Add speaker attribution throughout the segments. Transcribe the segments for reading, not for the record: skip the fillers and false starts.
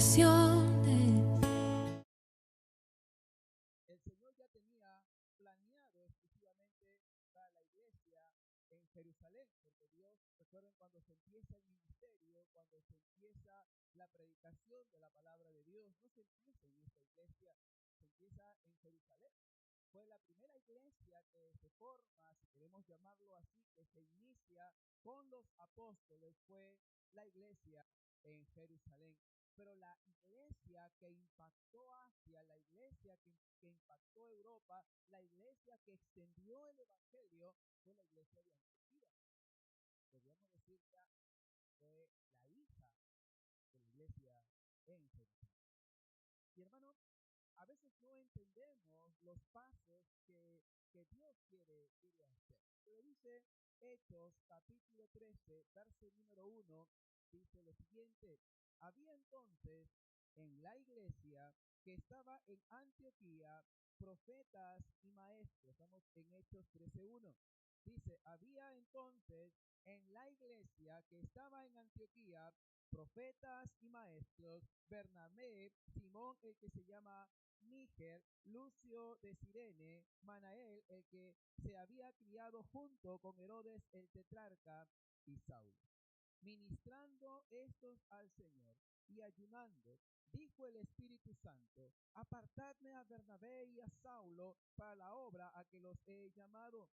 Speaker 1: bendiciones.
Speaker 2: El Señor ya tenía planeado exclusivamente para la iglesia en Jerusalén, porque Dios, recuerden, cuando se empieza el ministerio, cuando se empieza la predicación de la palabra de Dios, no se empieza en esta iglesia, se empieza en Jerusalén. Fue la primera iglesia que se forma, si queremos llamarlo así, que se inicia con los apóstoles, fue la iglesia en Jerusalén. Pero la iglesia que impactó Asia, la iglesia que impactó Europa, la iglesia que extendió el evangelio, fue la iglesia de Antioquía. Podríamos decir que fue la hija de la iglesia en Jerusalén. Y hermano, a veces no entendemos los pasos que Dios quiere hacer. Pero dice Hechos capítulo 13, verso número 1, dice lo siguiente: había entonces en la iglesia que estaba en Antioquía profetas y maestros. Estamos en Hechos 13:1. Dice, había entonces en la iglesia que estaba en Antioquía profetas y maestros: Bernabé, Simón el que se llama Níger, Lucio de Cirene, Manael el que se había criado junto con Herodes el tetrarca, y Saulo. Ministrando estos al Señor y ayunando, dijo el Espíritu Santo: apartadme a Bernabé y a Saulo para la obra a que los he llamado.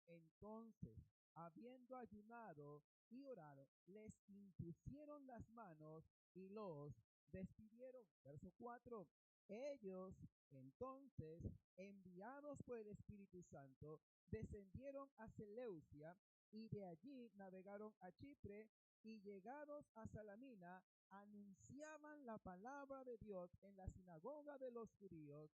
Speaker 2: Entonces, habiendo ayunado y orado, les impusieron las manos y los despidieron. Verso 4. Ellos entonces, enviados por el Espíritu Santo, descendieron a Seleucia y de allí navegaron a Chipre, y llegados a Salamina, anunciaban la palabra de Dios en la sinagoga de los judíos.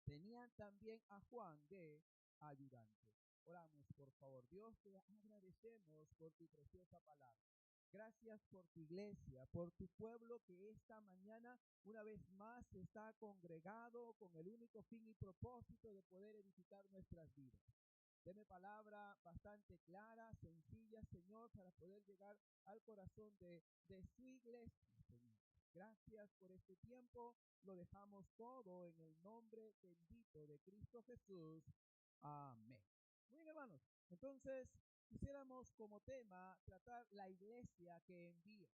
Speaker 2: Tenían también a Juan de ayudante. Oramos, por favor. Dios, te agradecemos por tu preciosa palabra. Gracias por tu iglesia, por tu pueblo que esta mañana una vez más está congregado con el único fin y propósito de poder edificar nuestras vidas. Deme palabra bastante clara, sencilla, Señor, para poder llegar al corazón de su iglesia, Señor. Gracias por este tiempo. Lo dejamos todo en el nombre bendito de Cristo Jesús. Amén. Muy bien, hermanos. Entonces, quisiéramos como tema tratar la iglesia que envía.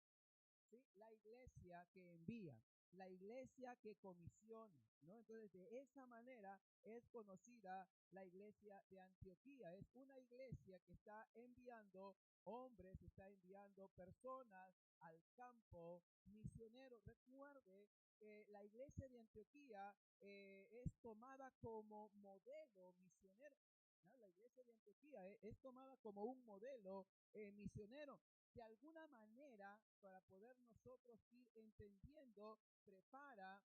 Speaker 2: ¿Sí? La iglesia que envía, la iglesia que comisiona, ¿no? Entonces, de esa manera es conocida la iglesia de Antioquía. Es una iglesia que está enviando hombres, está enviando personas al campo misionero. Recuerde que la iglesia de Antioquía es tomada como modelo misionero, ¿no? La iglesia de Antioquía es tomada como un modelo misionero. De alguna manera, para poder nosotros ir entendiendo, prepara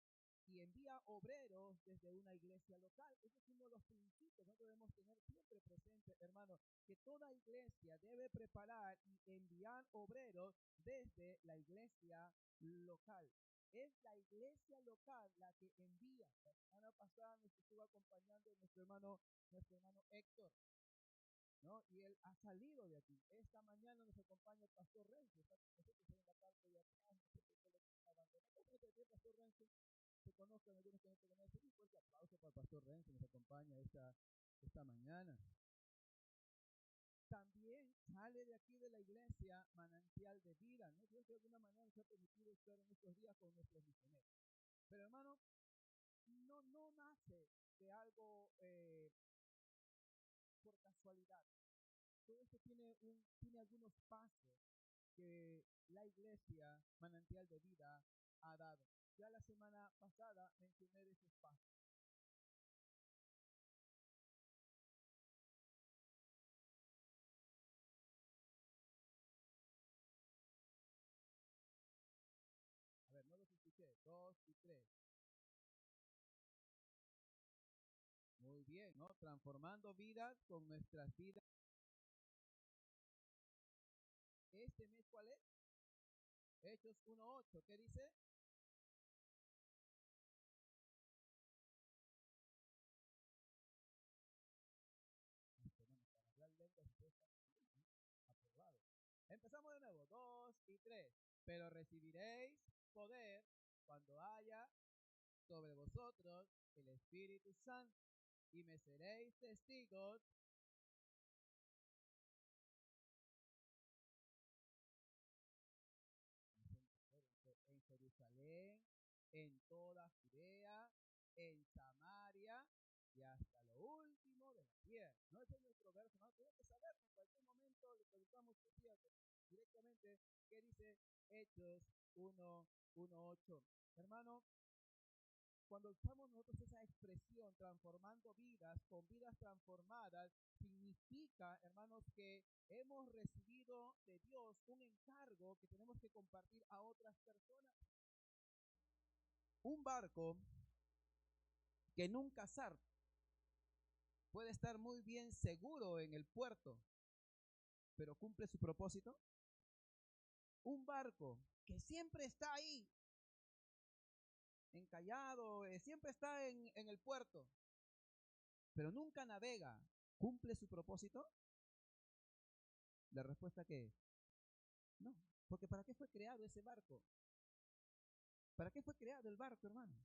Speaker 2: y envía obreros desde una iglesia local. Ese es uno de los principios, ¿no? Debemos tener siempre presente, hermano, que toda iglesia debe preparar y enviar obreros desde la iglesia local. Es la iglesia local la que envía. La semana pasada nos estuvo acompañando nuestro hermano Héctor, ¿no? Y él ha salido de aquí. Esta mañana nos acompaña el pastor Renzo, está con nosotros en la parte de atrás, no sé por qué lo abandonó. El pastor Renzo, se conozcan algunos que no te conocen. Un fuerte aplauso para el pastor Renzo, nos acompaña esta mañana. También sale de aquí de la iglesia Manantial de Vida, ¿no? Dios de alguna manera nos ha permitido estar en estos días con nuestros misioneros. Pero hermano, no nace de algo por casualidad. Todo esto tiene algunos pasos que la iglesia Manantial de Vida ha dado. Ya la semana pasada mencioné de esos pasos. A ver, no los escuché. 2 y 3. Muy bien, ¿no? Transformando vidas con nuestras vidas. ¿Este mes cuál es? Hechos 1:8. ¿Qué dice? Para hablar lenguas aprobado. Empezamos de nuevo. 2 y 3. Pero recibiréis poder cuando haya sobre vosotros el Espíritu Santo, y me seréis testigos en Jerusalén, en toda Judea, en Samaria y hasta lo último de la tierra. No ese es nuestro verso, no tenemos que saber, en cualquier momento le preguntamos directamente qué dice Hechos 1:8. Hermano, cuando usamos nosotros esa expresión, transformando vidas, con vidas transformadas, significa, hermanos, que hemos recibido de Dios un encargo que tenemos que compartir a otras personas. Un barco que nunca zarpa puede estar muy bien seguro en el puerto, pero ¿cumple su propósito? Un barco que siempre está ahí, encallado, siempre está en el puerto, pero nunca navega, ¿cumple su propósito? La respuesta que es no, porque ¿para qué fue creado ese barco? ¿Para qué fue creado el barco, hermano?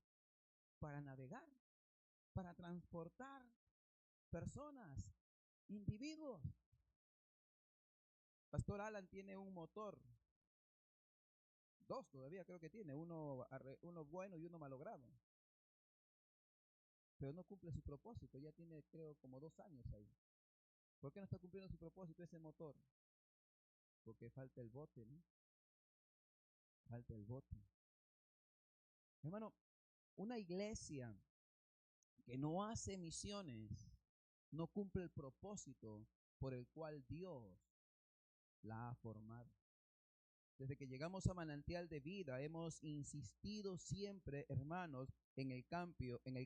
Speaker 2: Para navegar, para transportar personas, individuos. Pastor Alan tiene un motor, dos todavía creo que tiene, uno bueno y uno malogrado, pero no cumple su propósito, ya tiene creo como 2 años ahí. ¿Por qué no está cumpliendo su propósito ese motor? Porque falta el bote, ¿no? Falta el bote. Hermano, una iglesia que no hace misiones no cumple el propósito por el cual Dios la ha formado. Desde que llegamos a Manantial de Vida hemos insistido siempre, hermanos, en el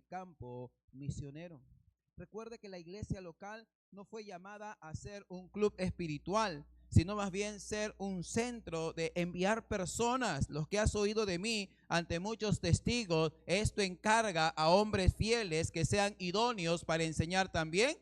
Speaker 2: campo misionero. Recuerde que la iglesia local no fue llamada a ser un club espiritual, sino más bien ser un centro de enviar personas. Los que has oído de mí ante muchos testigos, esto encarga a hombres fieles que sean idóneos para enseñar también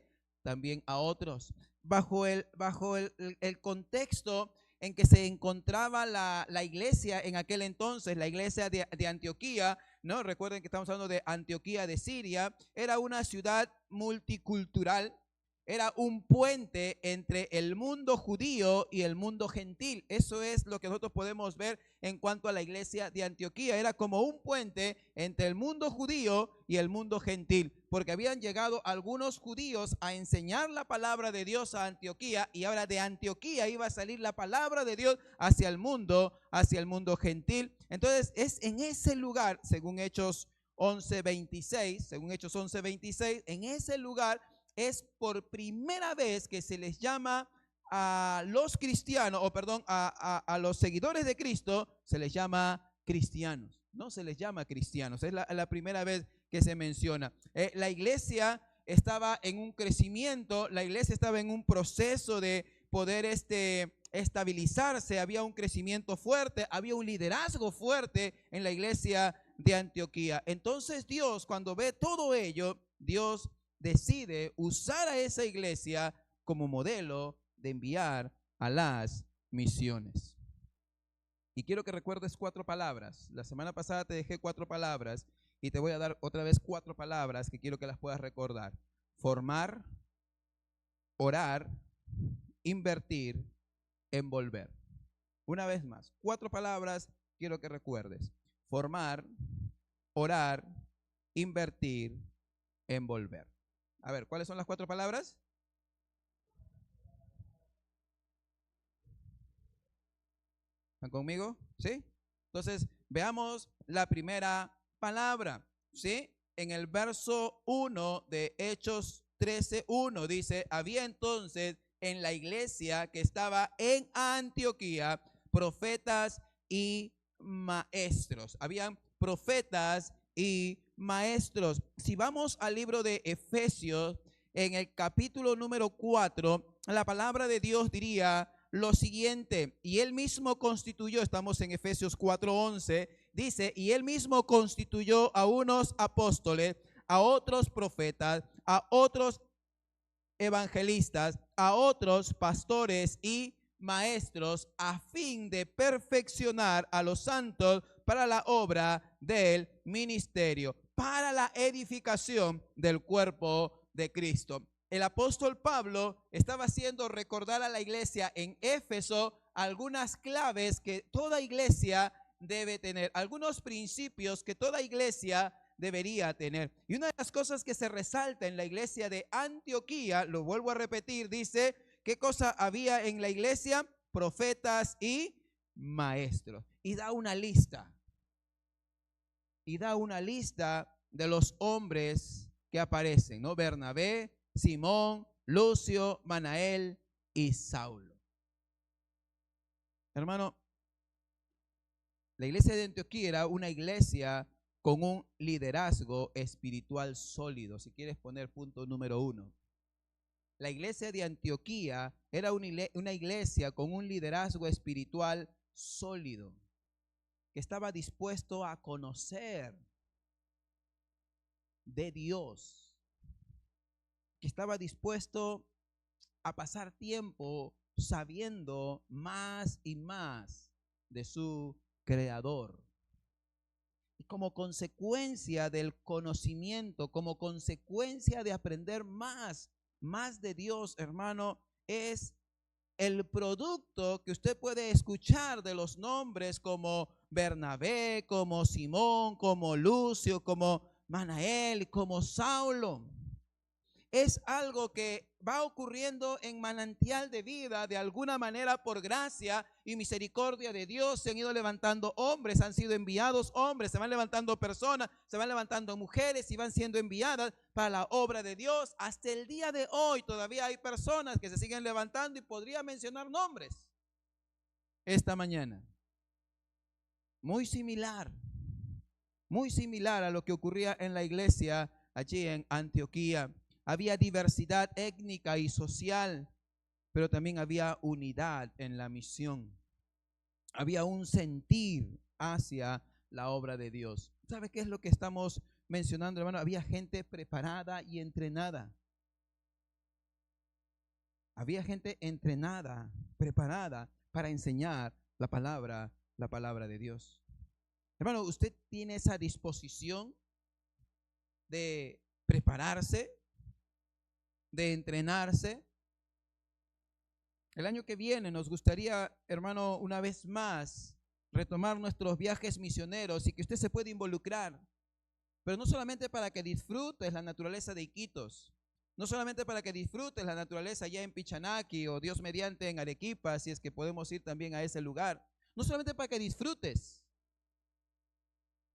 Speaker 2: a otros. Bajo el contexto en que se encontraba la iglesia en aquel entonces, la iglesia de Antioquía, ¿no? Recuerden que estamos hablando de Antioquía de Siria, era una ciudad multicultural, era un puente entre el mundo judío y el mundo gentil. Eso es lo que nosotros podemos ver en cuanto a la iglesia de Antioquía. Era como un puente entre el mundo judío y el mundo gentil, porque habían llegado algunos judíos a enseñar la palabra de Dios a Antioquía, y ahora de Antioquía iba a salir la palabra de Dios hacia el mundo gentil. Entonces es en ese lugar, según Hechos 11:26, en ese lugar es por primera vez que se les llama a los cristianos, a los seguidores de Cristo, se les llama cristianos. No se les llama cristianos, es la primera vez que se menciona. La iglesia estaba en un crecimiento, la iglesia estaba en un proceso de poder estabilizarse, había un crecimiento fuerte, había un liderazgo fuerte en la iglesia de Antioquía. Entonces Dios, cuando ve todo ello, Dios decide usar a esa iglesia como modelo de enviar a las misiones. Y quiero que recuerdes 4 palabras. La semana pasada te dejé 4 palabras y te voy a dar otra vez 4 palabras que quiero que las puedas recordar. Formar, orar, invertir, envolver. Una vez más, 4 palabras quiero que recuerdes. Formar, orar, invertir, envolver. A ver, ¿cuáles son las 4 palabras? ¿Están conmigo? ¿Sí? Entonces, veamos la primera palabra, ¿sí? En el verso 1 de Hechos 13:1 dice: había entonces en la iglesia que estaba en Antioquía profetas y maestros. Habían profetas y maestros. Si vamos al libro de Efesios, en el capítulo número 4, la palabra de Dios diría lo siguiente: y él mismo constituyó, estamos en Efesios 4:11, dice: y él mismo constituyó a unos apóstoles, a otros profetas, a otros evangelistas, a otros pastores y
Speaker 1: maestros a fin de perfeccionar a los santos para la obra del ministerio, para la edificación del cuerpo de Cristo. El apóstol Pablo estaba haciendo recordar a la iglesia en Éfeso algunas claves que toda iglesia debe tener, algunos principios que toda iglesia debería tener. Y una de las cosas que se resalta en la iglesia de Antioquía, lo vuelvo a repetir, dice, ¿qué cosa había en la iglesia? Profetas y maestros. Y da una lista. Y da una lista de los hombres que aparecen, ¿no? Bernabé, Simón, Lucio, Manael y Saulo. Hermano, la iglesia de Antioquía era una iglesia con un liderazgo espiritual sólido. Si quieres poner punto número 1. La iglesia de Antioquía era una iglesia con un liderazgo espiritual sólido, que estaba dispuesto a conocer de Dios, que estaba dispuesto a pasar tiempo sabiendo más y más de su Creador. Y como consecuencia del conocimiento, como consecuencia de aprender más de Dios, hermano, es el producto que usted puede escuchar de los nombres como Bernabé, como Simón, como Lucio, como Manael, como Saulo. Es algo que va ocurriendo en Manantial de Vida de alguna manera por gracia y misericordia de Dios. Se han ido levantando hombres, han sido enviados hombres, se van levantando personas, se van levantando mujeres y van siendo enviadas para la obra de Dios. Hasta el día de hoy todavía hay personas que se siguen levantando y podría mencionar nombres esta mañana. Muy similar a lo que ocurría en la iglesia allí en Antioquía. Había diversidad étnica y social, pero también había unidad en la misión. Había un sentir hacia la obra de Dios. ¿Sabe qué es lo que estamos mencionando, hermano? Había gente preparada y entrenada. Había gente entrenada, preparada para enseñar la palabra de Dios. Hermano, ¿usted tiene esa disposición de prepararse, de entrenarse? El año que viene nos gustaría, hermano, una vez más retomar nuestros viajes misioneros y que usted se pueda involucrar, pero no solamente para que disfrutes la naturaleza de Iquitos, no solamente para que disfrutes la naturaleza allá en Pichanaki o Dios mediante en Arequipa, si es que podemos ir también a ese lugar, no solamente para que disfrutes,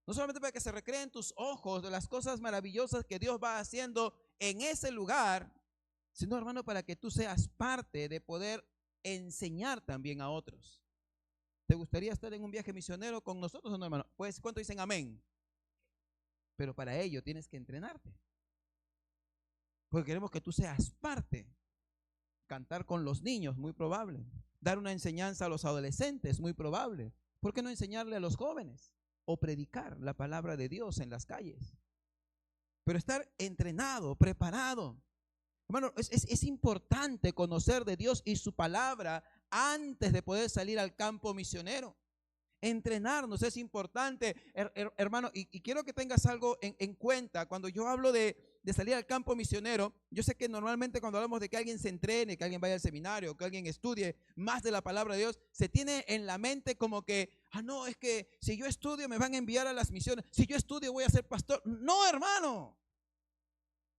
Speaker 1: no solamente para que se recreen tus ojos de las cosas maravillosas que Dios va haciendo en ese lugar, sino, hermano, para que tú seas parte de poder enseñar también a otros. ¿Te gustaría estar en un viaje misionero con nosotros o no, hermano? Pues, ¿cuánto dicen amén? Pero para ello tienes que entrenarte, porque queremos que tú seas parte. Cantar con los niños, muy probable. Dar una enseñanza a los adolescentes, muy probable. ¿Por qué no enseñarle a los jóvenes? O predicar la palabra de Dios en las calles. Pero estar entrenado, preparado. Hermano, es importante conocer de Dios y su palabra antes de poder salir al campo misionero. Entrenarnos es importante, hermano, y quiero que tengas algo en cuenta. Cuando yo hablo de salir al campo misionero, yo sé que normalmente cuando hablamos de que alguien se entrene, que alguien vaya al seminario, que alguien estudie más de la palabra de Dios, se tiene en la mente como que, no, es que si yo estudio me van a enviar a las misiones, si yo estudio voy a ser pastor. No, hermano.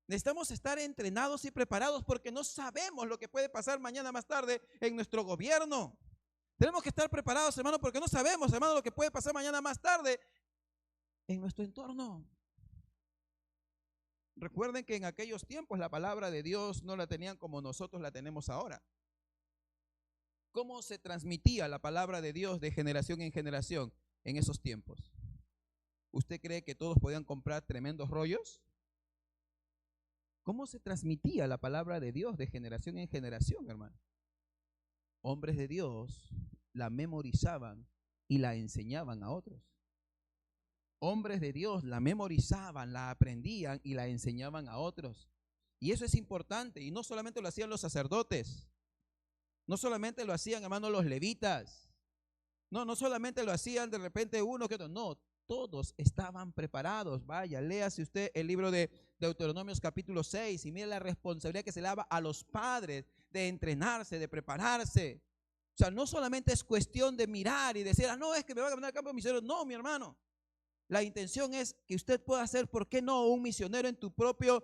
Speaker 1: Necesitamos estar entrenados y preparados porque no sabemos lo que puede pasar mañana más tarde en nuestro gobierno. Tenemos que estar preparados, hermano, porque no sabemos, hermano, lo que puede pasar mañana más tarde en nuestro entorno. Recuerden que en aquellos tiempos la palabra de Dios no la tenían como nosotros la tenemos ahora. ¿Cómo se transmitía la palabra de Dios de generación en generación en esos tiempos? ¿Usted cree que todos podían comprar tremendos rollos? ¿Cómo se transmitía la palabra de Dios de generación en generación, hermano? Hombres de Dios la memorizaban y la enseñaban a otros. Hombres de Dios la memorizaban, la aprendían y la enseñaban a otros. Y eso es importante, y no solamente lo hacían los sacerdotes. No solamente lo hacían, hermano, los levitas. No solamente lo hacían de repente uno que otro. No, todos estaban preparados. Vaya, léase usted el libro de Deuteronomios capítulo 6 y mire la responsabilidad que se le daba a los padres de entrenarse, de prepararse. O sea, no solamente es cuestión de mirar y decir, no, es que me va a mandar al campo misionero. No, mi hermano. La intención es que usted pueda ser, ¿por qué no?, un misionero en tu propio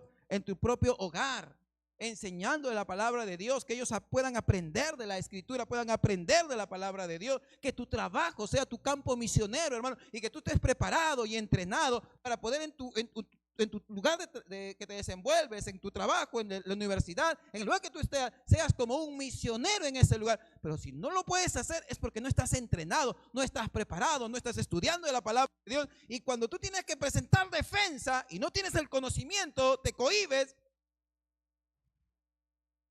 Speaker 1: hogar, enseñando de la palabra de Dios, que ellos puedan aprender de la Escritura, puedan aprender de la palabra de Dios, que tu trabajo sea tu campo misionero, hermano, y que tú estés preparado y entrenado para poder en tu lugar que te desenvuelves, en tu trabajo, en la universidad, en el lugar que tú estés, seas como un misionero en ese lugar. Pero si no lo puedes hacer es porque no estás entrenado, no estás preparado, no estás estudiando de la palabra de Dios. Y cuando tú tienes que presentar defensa y no tienes el conocimiento, te cohibes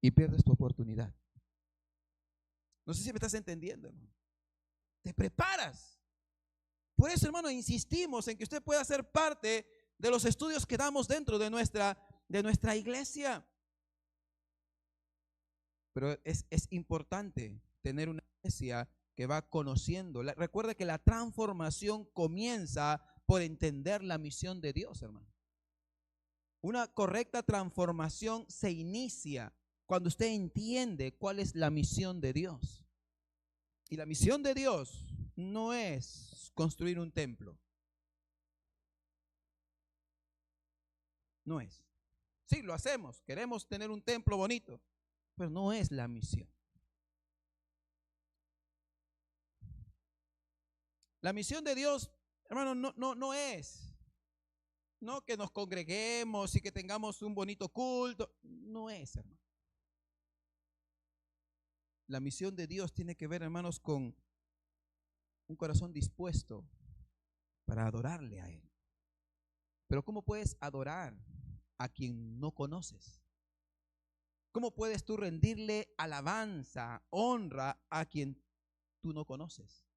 Speaker 1: y pierdes tu oportunidad. No sé si me estás entendiendo, hermano. Te preparas. Por eso, hermano, insistimos en que usted pueda ser parte de los estudios que damos dentro de nuestra iglesia. Pero es importante tener una iglesia que va conociendo. Recuerde que la transformación comienza por entender la misión de Dios, hermano. Una correcta transformación se inicia cuando usted entiende cuál es la misión de Dios. Y la misión de Dios no es construir un templo. No es. Sí, lo hacemos. Queremos tener un templo bonito, pero no es la misión. La misión de Dios, hermano, no es que nos congreguemos y que tengamos un bonito culto. No es, hermano. La misión de Dios tiene que ver, hermanos, con un corazón dispuesto para adorarle a Él. Pero ¿cómo puedes adorar a quien no conoces? ¿Cómo puedes tú rendirle alabanza, honra a quien tú no conoces?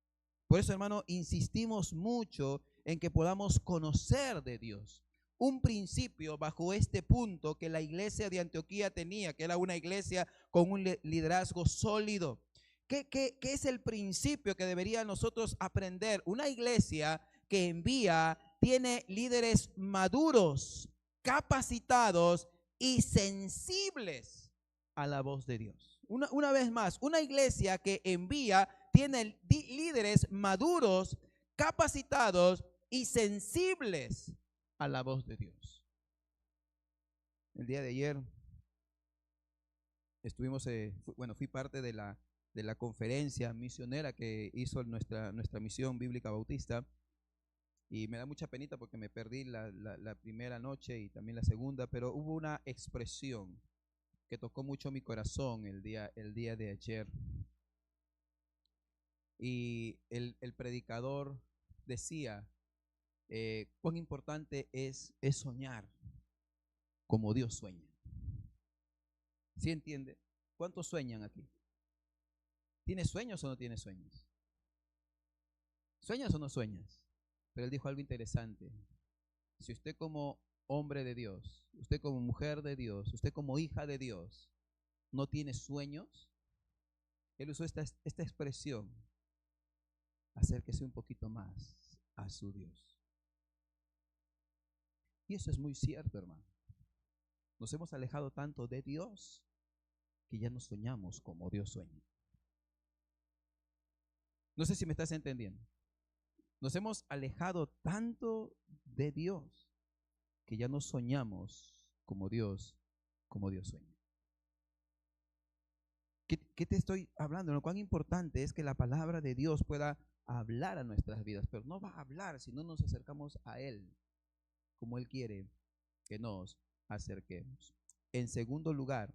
Speaker 1: Por eso, hermano, insistimos mucho en que podamos conocer de Dios. Un principio bajo este punto que la iglesia de Antioquía tenía, que era una iglesia con un liderazgo sólido. ¿Qué es el principio que debería nosotros aprender? Una iglesia que envía tiene líderes maduros, capacitados y sensibles a la voz de Dios. Una vez más, una iglesia que envía tiene líderes maduros, capacitados y sensibles a la voz de Dios. El día de ayer estuvimos, fui parte de la conferencia misionera que hizo nuestra misión bíblica bautista, y me da mucha penita porque me perdí la primera noche y también la segunda, pero hubo una expresión que tocó mucho mi corazón el día de ayer. Y el predicador decía cuán importante es soñar como Dios sueña. ¿Sí entiende? ¿Cuántos sueñan aquí? ¿Tienes sueños o no tienes sueños? ¿Sueñas o no sueñas? Pero él dijo algo interesante. Si usted como hombre de Dios, usted como mujer de Dios, usted como hija de Dios, no tiene sueños, él usó esta expresión: acérquese un poquito más a su Dios. Y eso es muy cierto, hermano. Nos hemos alejado tanto de Dios que ya no soñamos como Dios sueña. No sé si me estás entendiendo. Nos hemos alejado tanto de Dios que ya no soñamos como Dios sueña. ¿Qué te estoy hablando? ¿No? Cuán importante es que la palabra de Dios pueda hablar a nuestras vidas, pero no va a hablar si no nos acercamos a Él como Él quiere que nos acerquemos. En segundo lugar,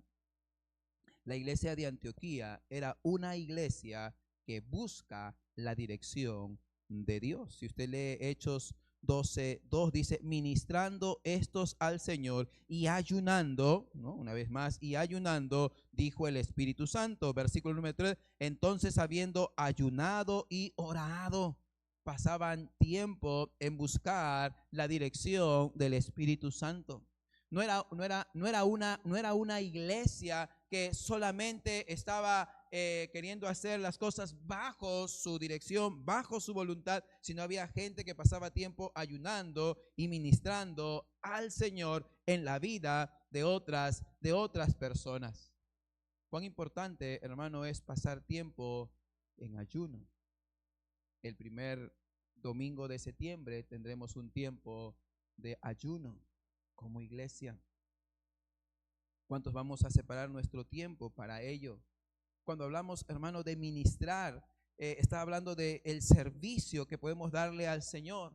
Speaker 1: la iglesia de Antioquía era una iglesia que busca la dirección de Dios. Si usted lee Hechos 12:2, dice: ministrando estos al Señor y ayunando, ¿no? Una vez más, y ayunando, dijo el Espíritu Santo. Versículo número 3, entonces habiendo ayunado y orado, pasaban tiempo en buscar la dirección del Espíritu Santo. No era una iglesia que solamente estaba queriendo hacer las cosas bajo su dirección, bajo su voluntad, sino había gente que pasaba tiempo ayunando y ministrando al Señor en la vida de otras personas. Cuán importante, hermano, es pasar tiempo en ayuno. El primer domingo de septiembre tendremos un tiempo de ayuno como iglesia. ¿Cuántos vamos a separar nuestro tiempo para ello? Cuando hablamos, hermano, de ministrar, está hablando del servicio que podemos darle al Señor.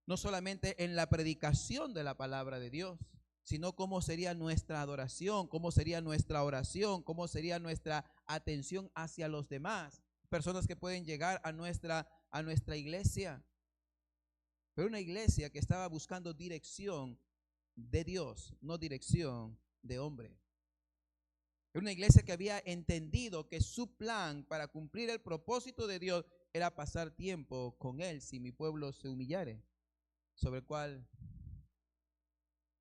Speaker 1: No solamente en la predicación de la palabra de Dios, sino cómo sería nuestra adoración, cómo sería nuestra oración, cómo sería nuestra atención hacia los demás. Personas que pueden llegar a nuestra iglesia. Pero una iglesia que estaba buscando dirección de Dios, no dirección de hombre. Era una iglesia que había entendido que su plan para cumplir el propósito de Dios era pasar tiempo con Él si mi pueblo se humillare, sobre el cual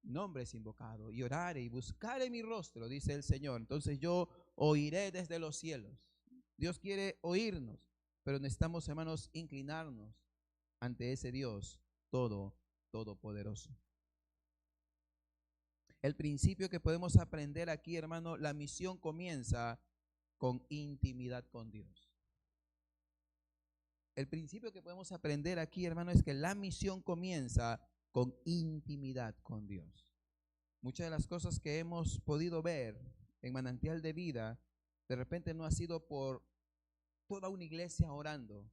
Speaker 1: nombre es invocado, y orare y buscare mi rostro, dice el Señor. Entonces yo oiré desde los cielos. Dios quiere oírnos, pero necesitamos, hermanos, inclinarnos ante ese Dios todopoderoso. El principio que podemos aprender aquí, hermano, la misión comienza con intimidad con Dios. El principio que podemos aprender aquí, hermano, es que la misión comienza con intimidad con Dios. Muchas de las cosas que hemos podido ver en Manantial de Vida, de repente no ha sido por toda una iglesia orando,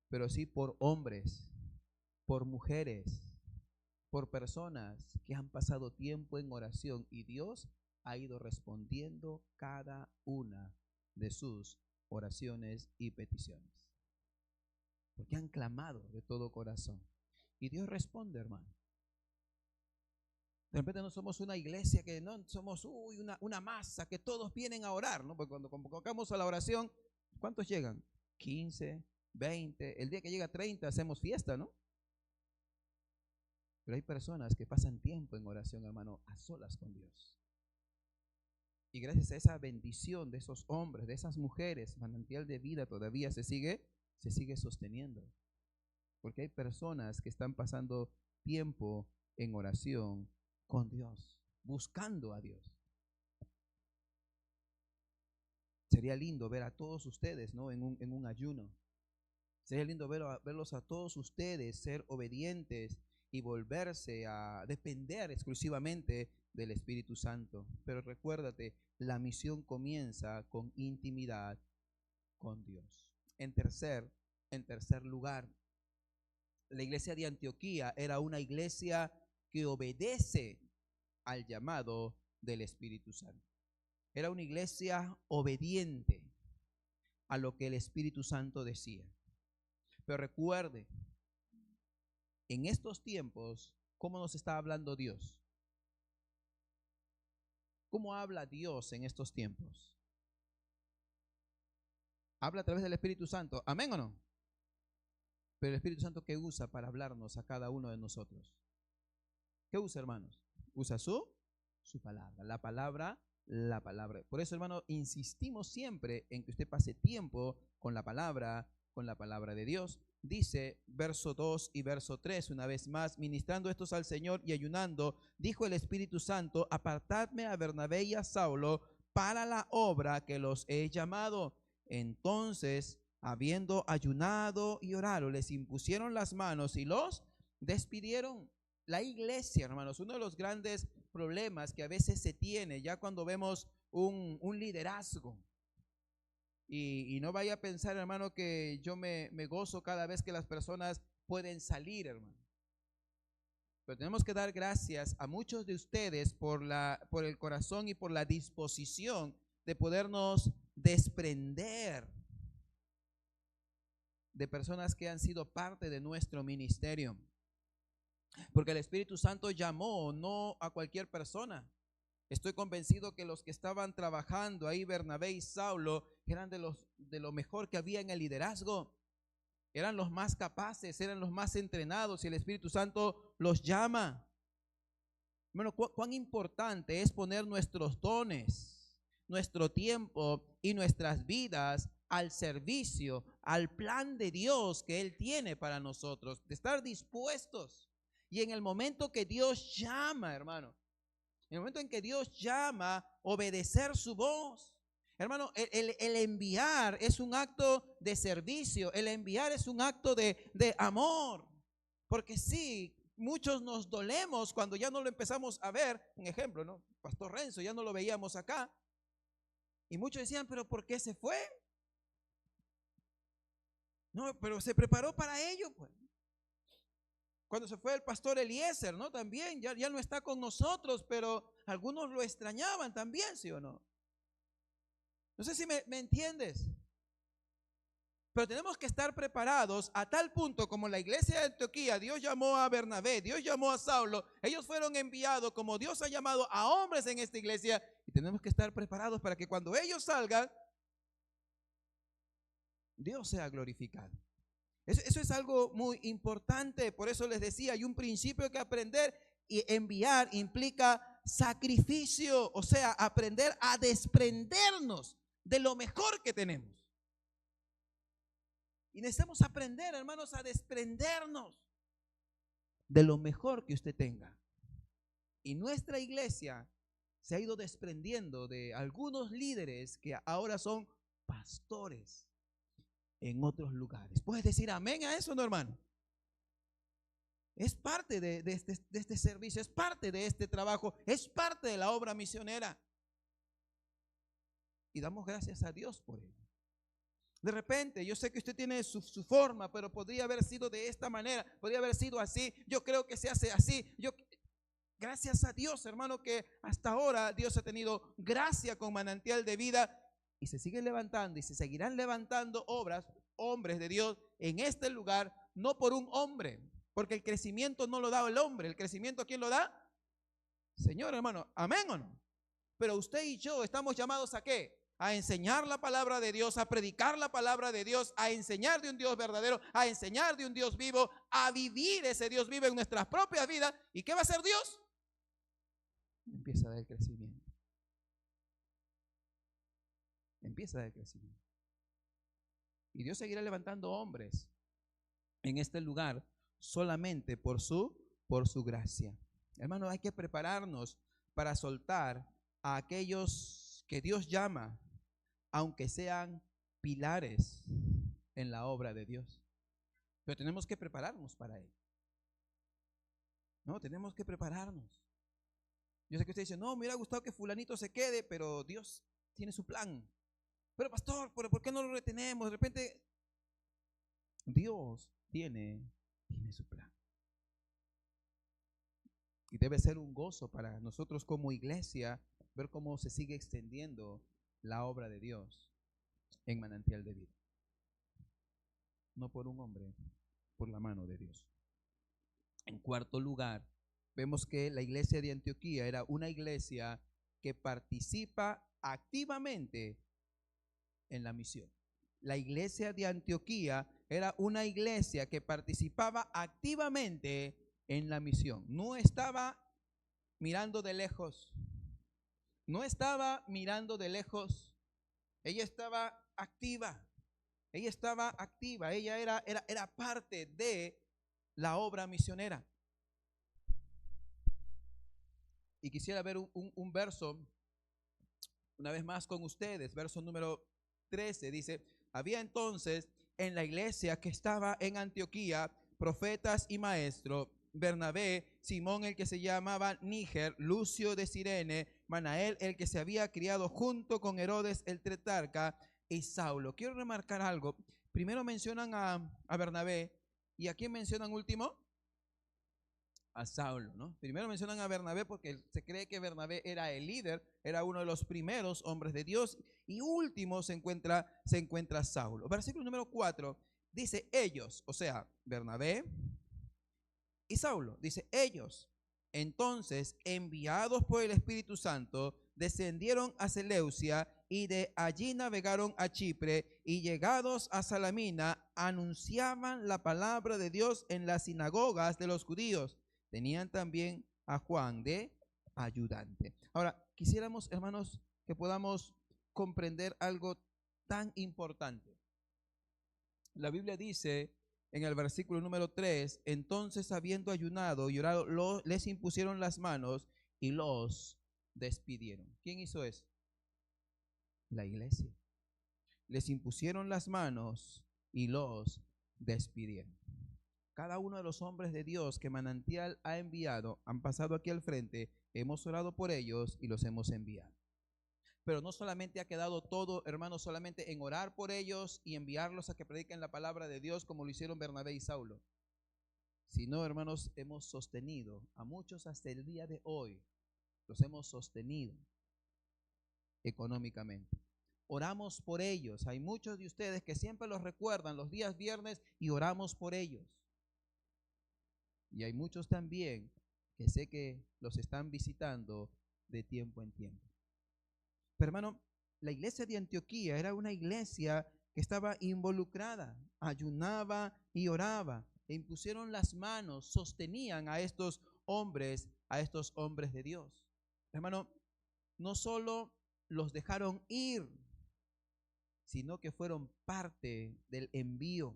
Speaker 1: pero sí por hombres, por mujeres, por personas que han pasado tiempo en oración, y Dios ha ido respondiendo cada una de sus oraciones y peticiones, porque han clamado de todo corazón y Dios responde, hermano. De repente no somos una iglesia que no somos una masa que todos vienen a orar, ¿no? Porque cuando convocamos a la oración, ¿cuántos llegan? 15, 20, el día que llega 30 hacemos fiesta, ¿no? Pero hay personas que pasan tiempo en oración, hermano, a solas con Dios. Y gracias a esa bendición de esos hombres, de esas mujeres, Manantial de Vida todavía se sigue sosteniendo. Porque hay personas que están pasando tiempo en oración con Dios, buscando a Dios. Sería lindo ver a todos ustedes, ¿no? en un ayuno. Sería lindo verlos a todos ustedes ser obedientes y volverse a depender exclusivamente del Espíritu Santo. Pero recuérdate, la misión comienza con intimidad con Dios. En tercer lugar, la iglesia de Antioquía era una iglesia que obedece al llamado del Espíritu Santo. Era una iglesia obediente a lo que el Espíritu Santo decía. Pero recuerde, en estos tiempos, ¿cómo nos está hablando Dios? ¿Cómo habla Dios en estos tiempos? Habla a través del Espíritu Santo. ¿Amén o no? Pero el Espíritu Santo, ¿qué usa para hablarnos a cada uno de nosotros? ¿Qué usa, hermanos? Usa su palabra. La palabra. Por eso, hermano, insistimos siempre en que usted pase tiempo con la palabra de Dios. Dice verso 2 y verso 3, una vez más: ministrando estos al Señor y ayunando, dijo el Espíritu Santo: apartadme a Bernabé y a Saulo para la obra que los he llamado. Entonces, habiendo ayunado y orado, les impusieron las manos y los despidieron. La iglesia, hermanos, uno de los grandes problemas que a veces se tiene ya cuando vemos un liderazgo, y no vaya a pensar, hermano, que yo me gozo cada vez que las personas pueden salir, hermano. Pero tenemos que dar gracias a muchos de ustedes por el corazón y por la disposición de podernos desprender de personas que han sido parte de nuestro ministerio. Porque el Espíritu Santo llamó no a cualquier persona. Estoy convencido que los que estaban trabajando ahí, Bernabé y Saulo, eran de lo mejor que había en el liderazgo. Eran los más capaces, eran los más entrenados, y el Espíritu Santo los llama. Bueno, cuán importante es poner nuestros dones, nuestro tiempo y nuestras vidas al servicio, al plan de Dios que Él tiene para nosotros, de estar dispuestos. Y en el momento que Dios llama, hermano, en el momento en que Dios llama, obedecer su voz. Hermano, el enviar es un acto de servicio, el enviar es un acto de amor. Porque sí, muchos nos dolemos cuando ya no lo empezamos a ver. Un ejemplo, ¿no? Pastor Renzo, ya no lo veíamos acá. Y muchos decían, pero ¿por qué se fue? No, pero se preparó para ello, pues. Cuando se fue el pastor Eliezer, ¿no? También, ya no está con nosotros, pero algunos lo extrañaban también, ¿sí o no? No sé si me entiendes. Pero tenemos que estar preparados a tal punto como la iglesia de Antioquía, Dios llamó a Bernabé, Dios llamó a Saulo, ellos fueron enviados como Dios ha llamado a hombres en esta iglesia, y tenemos que estar preparados para que cuando ellos salgan, Dios sea glorificado. Eso es algo muy importante. Por eso les decía, hay un principio que aprender, y enviar implica sacrificio, o sea, aprender a desprendernos de lo mejor que tenemos. Y necesitamos aprender, hermanos, a desprendernos de lo mejor que usted tenga. Y nuestra iglesia se ha ido desprendiendo de algunos líderes que ahora son pastores en otros lugares. ¿Puedes decir amén a eso, no, hermano? Es parte de este servicio, es parte de este trabajo, es parte de la obra misionera. Y damos gracias a Dios por ello. De repente, yo sé que usted tiene su forma, pero podría haber sido de esta manera, podría haber sido así. Yo creo que se hace así. Gracias a Dios, hermano, que hasta ahora Dios ha tenido gracia con Manantial de Vida, y se sigue levantando y se seguirán levantando hombres de Dios en este lugar, no por un hombre, porque el crecimiento no lo da el hombre. El crecimiento, ¿quién lo da? Señor, hermano, amén o no. Pero usted y yo estamos llamados ¿a qué? A enseñar la palabra de Dios, a predicar la palabra de Dios, a enseñar de un Dios verdadero, a enseñar de un Dios vivo, a vivir ese Dios vivo en nuestras propias vidas. ¿Y qué va a hacer Dios? Empieza a dar el crecimiento. Empieza a dar el crecimiento. Y Dios seguirá levantando hombres en este lugar solamente por su gracia. Hermano, hay que prepararnos para soltar a aquellos que Dios llama, aunque sean pilares en la obra de Dios. Pero tenemos que prepararnos para ello. No, tenemos que prepararnos. Yo sé que usted dice, no, me hubiera gustado que fulanito se quede, pero Dios tiene su plan. Pero pastor, ¿por qué no lo retenemos? De repente, Dios tiene su plan. Y debe ser un gozo para nosotros como iglesia ver cómo se sigue extendiendo la obra de Dios en Manantial de Vida. No por un hombre, por la mano de Dios. En cuarto lugar, vemos que la iglesia de Antioquía era una iglesia que participa activamente en la misión. La iglesia de Antioquía era una iglesia que participaba activamente en la misión. No estaba mirando de lejos. No estaba mirando de lejos. Ella estaba activa. Ella estaba activa. Ella era parte de la obra misionera. Y quisiera ver un verso una vez más con ustedes. Verso número 13 dice: había entonces en la iglesia que estaba en Antioquía profetas y maestros: Bernabé, Simón el que se llamaba Níger, Lucio de Cirene, Manael el que se había criado junto con Herodes el tetrarca, y Saulo. Quiero remarcar algo. Primero mencionan a Bernabé, ¿y a quién mencionan último? A Saulo, ¿no? Primero mencionan a Bernabé porque se cree que Bernabé era el líder, era uno de los primeros hombres de Dios, y último se encuentra Saulo. Versículo número 4 dice: ellos, o sea, Bernabé y Saulo, dice: ellos entonces, enviados por el Espíritu Santo, descendieron a Seleucia y de allí navegaron a Chipre, y llegados a Salamina anunciaban la palabra de Dios en las sinagogas de los judíos. Tenían también a Juan de ayudante. Ahora, quisiéramos, hermanos, que podamos comprender algo tan importante. La Biblia dice en el versículo número 3, entonces habiendo ayunado y orado, les impusieron las manos y los despidieron. ¿Quién hizo eso? La iglesia. Les impusieron las manos y los despidieron. Cada uno de los hombres de Dios que Manantial ha enviado han pasado aquí al frente, hemos orado por ellos y los hemos enviado. Pero no solamente ha quedado todo, hermanos, solamente en orar por ellos y enviarlos a que prediquen la palabra de Dios como lo hicieron Bernabé y Saulo, sino, hermanos, hemos sostenido a muchos hasta el día de hoy, los hemos sostenido económicamente. Oramos por ellos. Hay muchos de ustedes que siempre los recuerdan los días viernes y oramos por ellos. Y hay muchos también que sé que los están visitando de tiempo en tiempo. Pero hermano, la iglesia de Antioquía era una iglesia que estaba involucrada, ayunaba y oraba, e impusieron las manos, sostenían a estos hombres de Dios. Hermano, no solo los dejaron ir, sino que fueron parte del envío.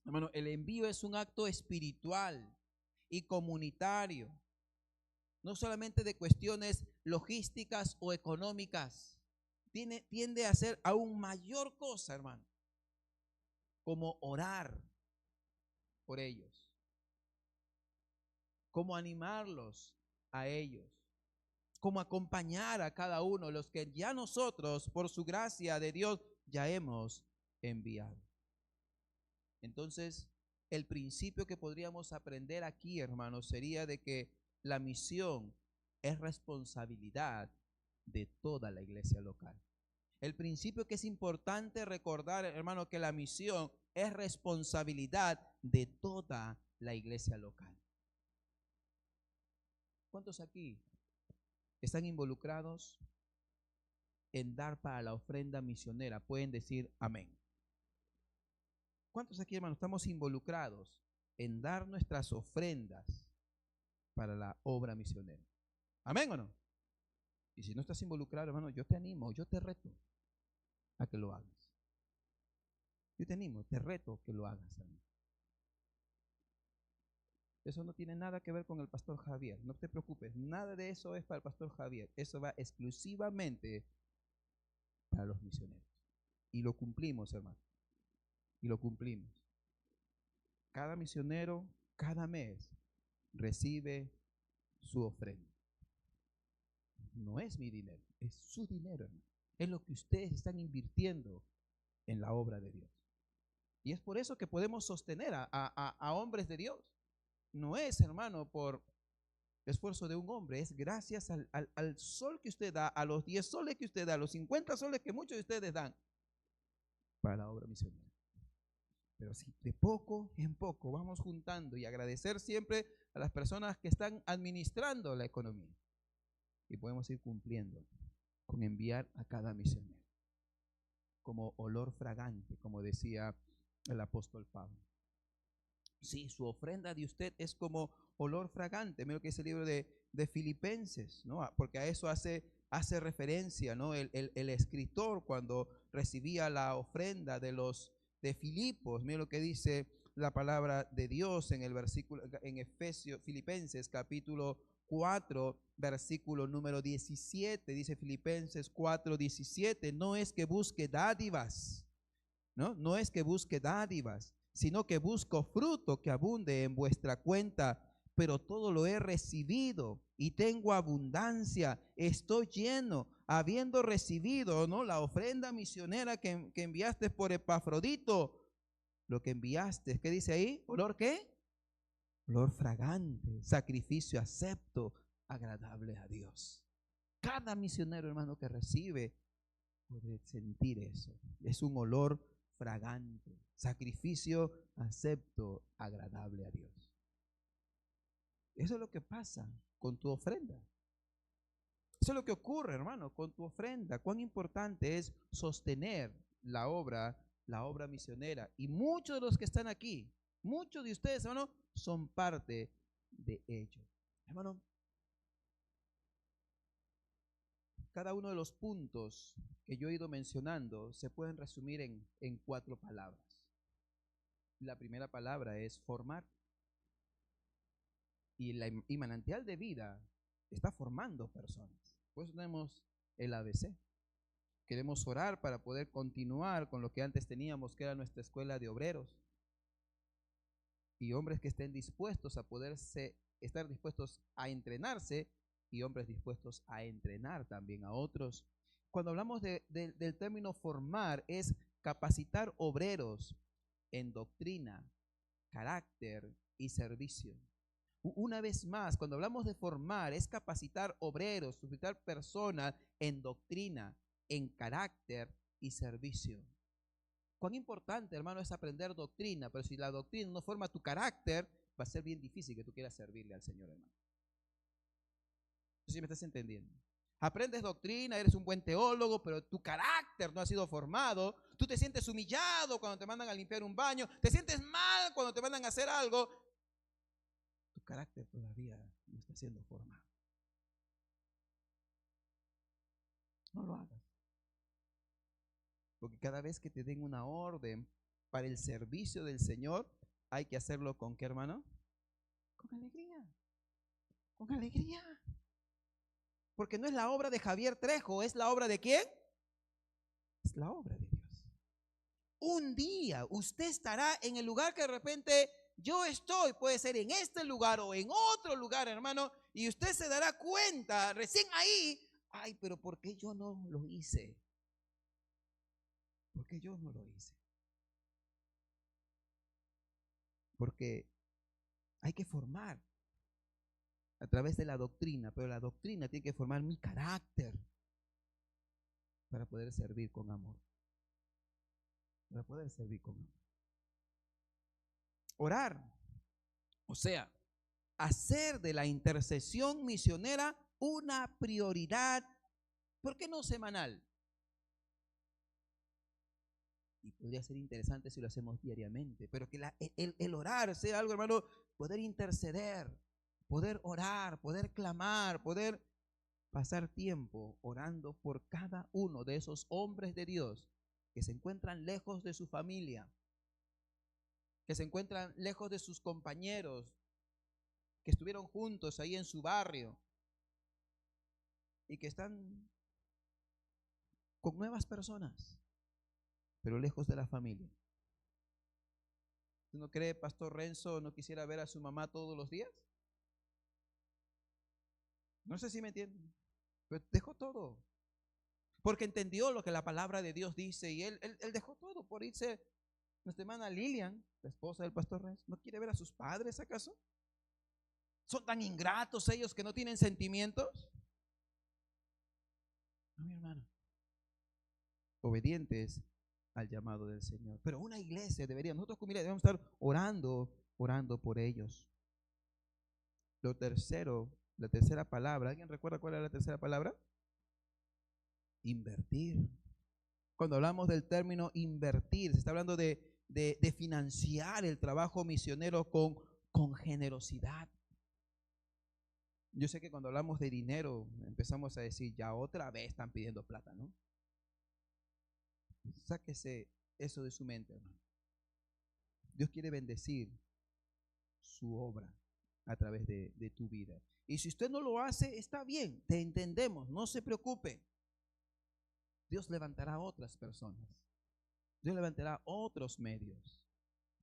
Speaker 1: Hermano, el envío es un acto espiritual y comunitario, no solamente de cuestiones logísticas o económicas. Tiende a ser aún mayor cosa, hermano, como orar por ellos, como animarlos a ellos, como acompañar a cada uno de los que ya nosotros, por su gracia de Dios, ya hemos enviado. Entonces, el principio que podríamos aprender aquí, hermanos, sería de que la misión es responsabilidad de toda la iglesia local. El principio que es importante recordar, hermano, que la misión es responsabilidad de toda la iglesia local. ¿Cuántos aquí están involucrados en dar para la ofrenda misionera? Pueden decir amén. ¿Cuántos aquí, hermanos, estamos involucrados en dar nuestras ofrendas para la obra misionera? ¿Amén o no? Y si no estás involucrado, hermano, yo te animo, yo te reto a que lo hagas. Yo te animo, te reto que lo hagas, hermano. Eso no tiene nada que ver con el pastor Javier, no te preocupes, nada de eso es para el pastor Javier, eso va exclusivamente para los misioneros. Y lo cumplimos, hermano, y lo cumplimos. Cada misionero, cada mes, recibe su ofrenda. No es mi dinero, es su dinero, hermano. Es lo que ustedes están invirtiendo en la obra de Dios. Y es por eso que podemos sostener a hombres de Dios. No es, hermano, por esfuerzo de un hombre, es gracias al sol que usted da, a los 10 soles que usted da, a los 50 soles que muchos de ustedes dan para la obra misionera. Pero si de poco en poco vamos juntando y agradecer siempre a las personas que están administrando la economía, y podemos ir cumpliendo con enviar a cada misionero como olor fragante, como decía el apóstol Pablo. Sí, su ofrenda de usted es como olor fragante. Mira lo que es el libro de Filipenses, ¿no? Porque a eso hace referencia, ¿no? El escritor cuando recibía la ofrenda de Filipos. Mira lo que dice la palabra de Dios en el versículo, en Filipenses capítulo 4, versículo número 17. Dice Filipenses 4, 17, no es que busque dádivas, ¿no? No es que busque dádivas, sino que busco fruto que abunde en vuestra cuenta, pero todo lo he recibido y tengo abundancia, estoy lleno, habiendo recibido, ¿no?, la ofrenda misionera que enviaste por Epafrodito, lo que enviaste, ¿qué dice ahí? ¿Olor qué? Olor fragante, sacrificio acepto, agradable a Dios. Cada misionero, hermano, que recibe puede sentir eso, es un olor fragante, sacrificio acepto, agradable a Dios. Eso es lo que pasa con tu ofrenda. Eso es lo que ocurre, hermano, con tu ofrenda. Cuán importante es sostener la obra misionera. Y muchos de los que están aquí, muchos de ustedes, hermano, son parte de ello. Hermano, cada uno de los puntos que yo he ido mencionando se pueden resumir en 4 palabras. La primera palabra es formar. Y manantial de vida está formando personas. Pues tenemos el ABC. Queremos orar para poder continuar con lo que antes teníamos, que era nuestra escuela de obreros. Y hombres que estén dispuestos a estar dispuestos a entrenarse, y hombres dispuestos a entrenar también a otros. Cuando hablamos del término formar, es capacitar obreros en doctrina, carácter y servicio. Una vez más, cuando hablamos de formar, es capacitar obreros, capacitar personas en doctrina, en carácter y servicio. Cuán importante, hermano, es aprender doctrina, pero si la doctrina no forma tu carácter, va a ser bien difícil que tú quieras servirle al Señor, hermano. ¿Sí me estás entendiendo? Aprendes doctrina, eres un buen teólogo, pero tu carácter no ha sido formado. Tú te sientes humillado cuando te mandan a limpiar un baño, te sientes mal cuando te mandan a hacer algo. Tu carácter todavía no está siendo formado. No lo hagas. Porque cada vez que te den una orden para el servicio del Señor, hay que hacerlo ¿con qué, hermano? Con alegría. Con alegría. Porque no es la obra de Javier Trejo, ¿es la obra de quién? Es la obra de Dios. Un día usted estará en el lugar que de repente yo estoy, puede ser en este lugar o en otro lugar, hermano, y usted se dará cuenta recién ahí, ay, pero ¿por qué yo no lo hice? ¿Por qué yo no lo hice? Porque hay que formar a través de la doctrina, pero la doctrina tiene que formar mi carácter para poder servir con amor. Para poder servir con amor. Orar, o sea, hacer de la intercesión misionera una prioridad, ¿por qué no semanal? Y podría ser interesante si lo hacemos diariamente, pero que el orar sea algo, hermano, poder interceder, poder orar, poder clamar, poder pasar tiempo orando por cada uno de esos hombres de Dios que se encuentran lejos de su familia, que se encuentran lejos de sus compañeros, que estuvieron juntos ahí en su barrio y que están con nuevas personas, pero lejos de la familia. ¿Tú no cree, Pastor Renzo, no quisiera ver a su mamá todos los días? No sé si me entienden, pero dejó todo, porque entendió lo que la palabra de Dios dice, y él dejó todo por irse. Nuestra hermana Lilian, la esposa del Pastor Renzo, ¿no quiere ver a sus padres acaso? ¿Son tan ingratos ellos que no tienen sentimientos? No, mi hermano. Obedientes al llamado del Señor. Pero una iglesia nosotros como iglesia debemos estar orando por ellos. Lo tercero, la tercera palabra, ¿alguien recuerda cuál era la tercera palabra? Invertir. Cuando hablamos del término invertir, se está hablando de financiar el trabajo misionero con generosidad. Yo sé que cuando hablamos de dinero empezamos a decir, ya otra vez están pidiendo plata, ¿no? Sáquese eso de su mente, hermano. Dios quiere bendecir su obra a través de tu vida. Y si usted no lo hace, está bien, te entendemos, no se preocupe. Dios levantará otras personas. Dios levantará otros medios.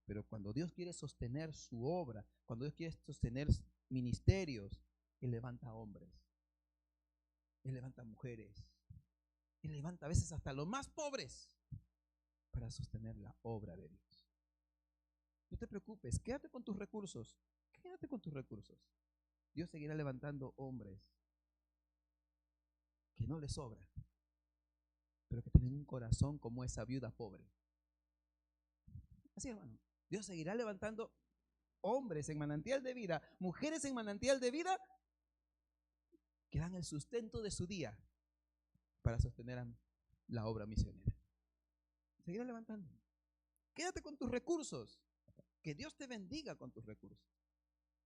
Speaker 1: Pero cuando Dios quiere sostener su obra, cuando Dios quiere sostener ministerios, Él levanta hombres, Él levanta mujeres, Él levanta a veces hasta los más pobres para sostener la obra de Dios. No te preocupes, quédate con tus recursos, quédate con tus recursos. Dios seguirá levantando hombres que no les sobra, pero que tienen un corazón como esa viuda pobre. Así, hermano, Dios seguirá levantando hombres en manantial de vida, mujeres en manantial de vida, que dan el sustento de su día para sostener la obra misionera. Seguirá levantando. Quédate con tus recursos. Que Dios te bendiga con tus recursos.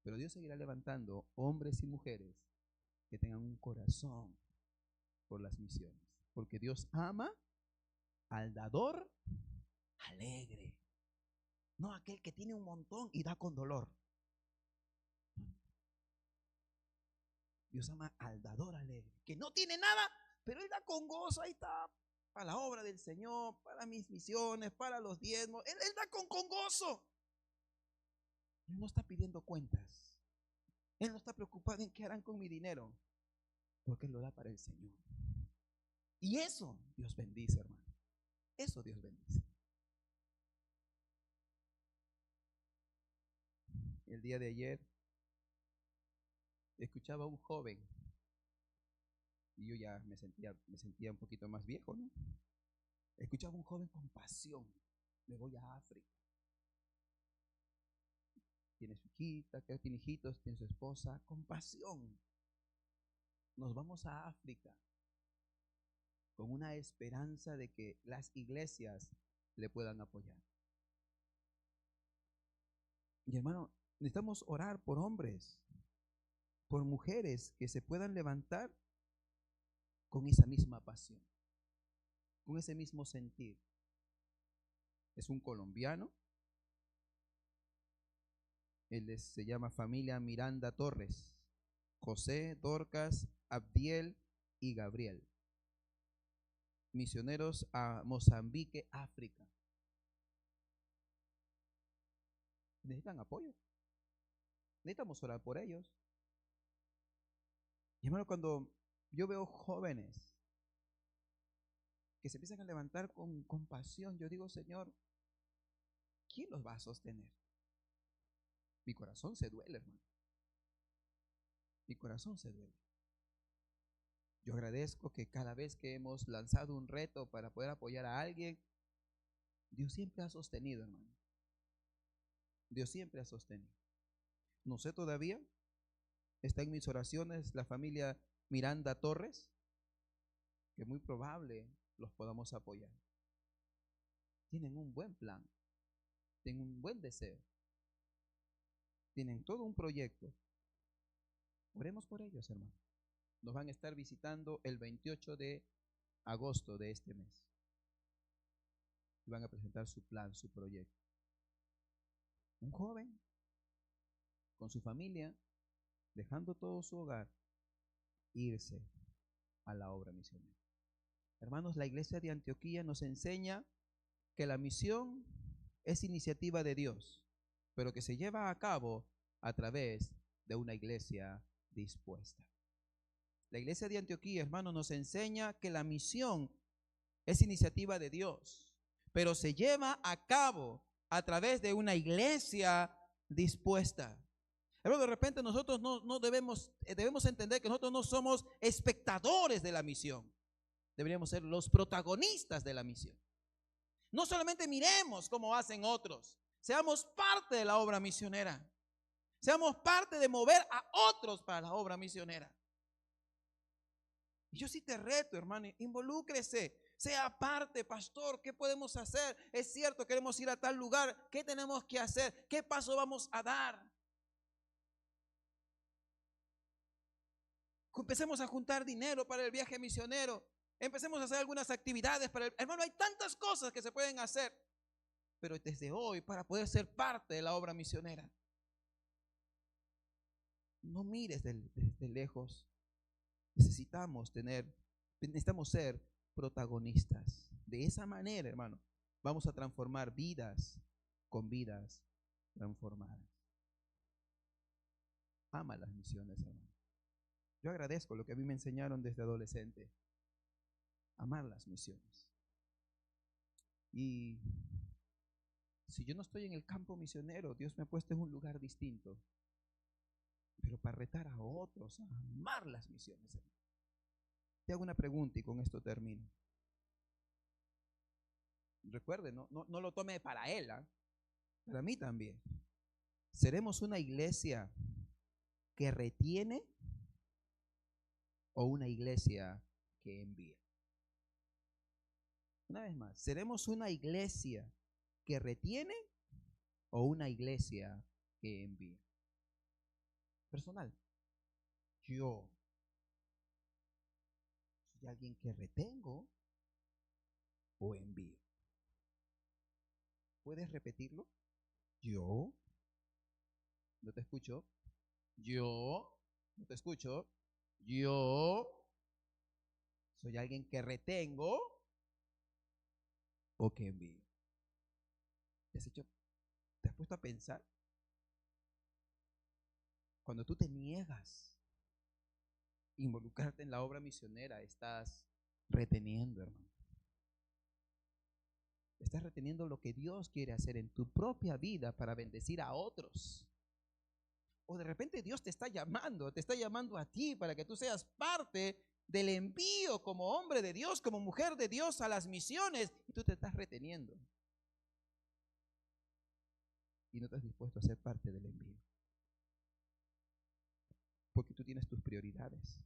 Speaker 1: Pero Dios seguirá levantando hombres y mujeres que tengan un corazón por las misiones. Porque Dios ama al dador alegre, no aquel que tiene un montón y da con dolor. Dios ama al dador alegre, que no tiene nada, pero él da con gozo. Ahí está, para la obra del Señor, para mis misiones, para los diezmos. Él da con gozo. Él no está pidiendo cuentas. Él no está preocupado en qué harán con mi dinero, porque él lo da para el Señor. Y eso Dios bendice, hermano. Eso Dios bendice. El día de ayer escuchaba a un joven y yo ya me sentía un poquito más viejo, ¿no? Escuchaba a un joven con pasión. Me voy a África. Tiene su hijita, que tiene hijitos, tiene su esposa, con pasión. Nos vamos a África con una esperanza de que las iglesias le puedan apoyar. Y hermano, necesitamos orar por hombres, por mujeres que se puedan levantar con esa misma pasión, con ese mismo sentir. Es un colombiano, él se llama familia Miranda Torres, José, Dorcas, Abdiel y Gabriel, misioneros a Mozambique, África. Necesitan apoyo, necesitamos orar por ellos. Y hermano, cuando yo veo jóvenes que se empiezan a levantar con pasión, yo digo, Señor, ¿quién los va a sostener? Mi corazón se duele, hermano. Mi corazón se duele. Yo agradezco que cada vez que hemos lanzado un reto para poder apoyar a alguien, Dios siempre ha sostenido, hermano. Dios siempre ha sostenido. No sé todavía, está en mis oraciones la familia Miranda Torres, que muy probable los podamos apoyar. Tienen un buen plan, tienen un buen deseo, tienen todo un proyecto. Oremos por ellos, hermano. Nos van a estar visitando el 28 de agosto de este mes. Y van a presentar su plan, su proyecto. Un joven con su familia, dejando todo su hogar, irse a la obra misionera. Hermanos, la iglesia de Antioquía nos enseña que la misión es iniciativa de Dios, pero que se lleva a cabo a través de una iglesia dispuesta. La iglesia de Antioquía, hermanos, nos enseña que la misión es iniciativa de Dios, pero se lleva a cabo a través de una iglesia dispuesta. Pero de repente nosotros no debemos entender que nosotros no somos espectadores de la misión. Deberíamos ser los protagonistas de la misión. No solamente miremos cómo hacen otros, seamos parte de la obra misionera. Seamos parte de mover a otros para la obra misionera. Y yo sí te reto, hermano, involúcrese, sea parte, pastor. ¿Qué podemos hacer? Es cierto, queremos ir a tal lugar. ¿Qué tenemos que hacer? ¿Qué paso vamos a dar? Empecemos a juntar dinero para el viaje misionero. Empecemos a hacer algunas actividades para el... Hermano, hay tantas cosas que se pueden hacer, pero desde hoy, para poder ser parte de la obra misionera, no mires desde lejos. Necesitamos ser protagonistas. De esa manera, hermano, vamos a transformar vidas con vidas transformadas. Ama las misiones, hermano. Yo agradezco lo que a mí me enseñaron desde adolescente. Amar las misiones. Y si yo no estoy en el campo misionero, Dios me ha puesto en un lugar distinto. Pero para retar a otros a amar las misiones, hermano. Te hago una pregunta y con esto termino. Recuerde, no lo tome para él, para mí también. ¿Seremos una iglesia que retiene o una iglesia que envía? Una vez más, ¿seremos una iglesia que retiene o una iglesia que envía? Personal, yo ¿Soy alguien que retengo o envío? ¿Puedes repetirlo? Yo no te escucho. Yo no te escucho. Yo soy alguien que retengo o que envío. ¿Te has puesto a pensar? Cuando tú te niegas a involucrarte en la obra misionera, estás reteniendo, hermano. Estás reteniendo lo que Dios quiere hacer en tu propia vida para bendecir a otros. O de repente Dios te está llamando a ti para que tú seas parte del envío como hombre de Dios, como mujer de Dios a las misiones, y tú te estás reteniendo. Y no estás dispuesto a ser parte del envío. Porque tú tienes tus prioridades.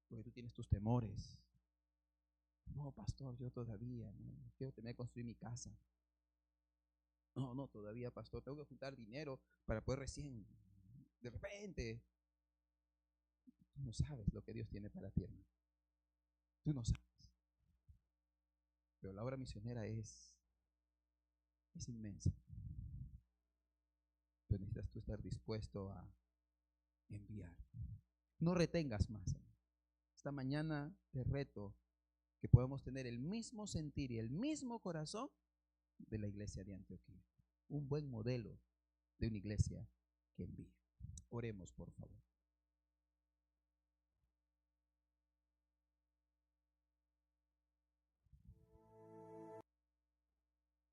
Speaker 1: Porque tú tienes tus temores. No, pastor, yo todavía no quiero terminar de construir mi casa. No, todavía, pastor, tengo que juntar dinero para poder recién, de repente. Tú no sabes lo que Dios tiene para ti, hermano. Tú no sabes. Pero la obra misionera es inmensa. Pero necesitas tú estar dispuesto a enviar. No retengas más, hermano. Esta mañana te reto que podamos tener el mismo sentir y el mismo corazón de la iglesia de Antioquía. Un buen modelo de una iglesia que envía. Oremos, por favor.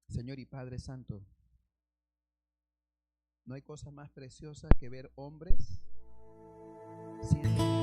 Speaker 1: Señor y Padre Santo, no hay cosa más preciosa que ver hombres siendo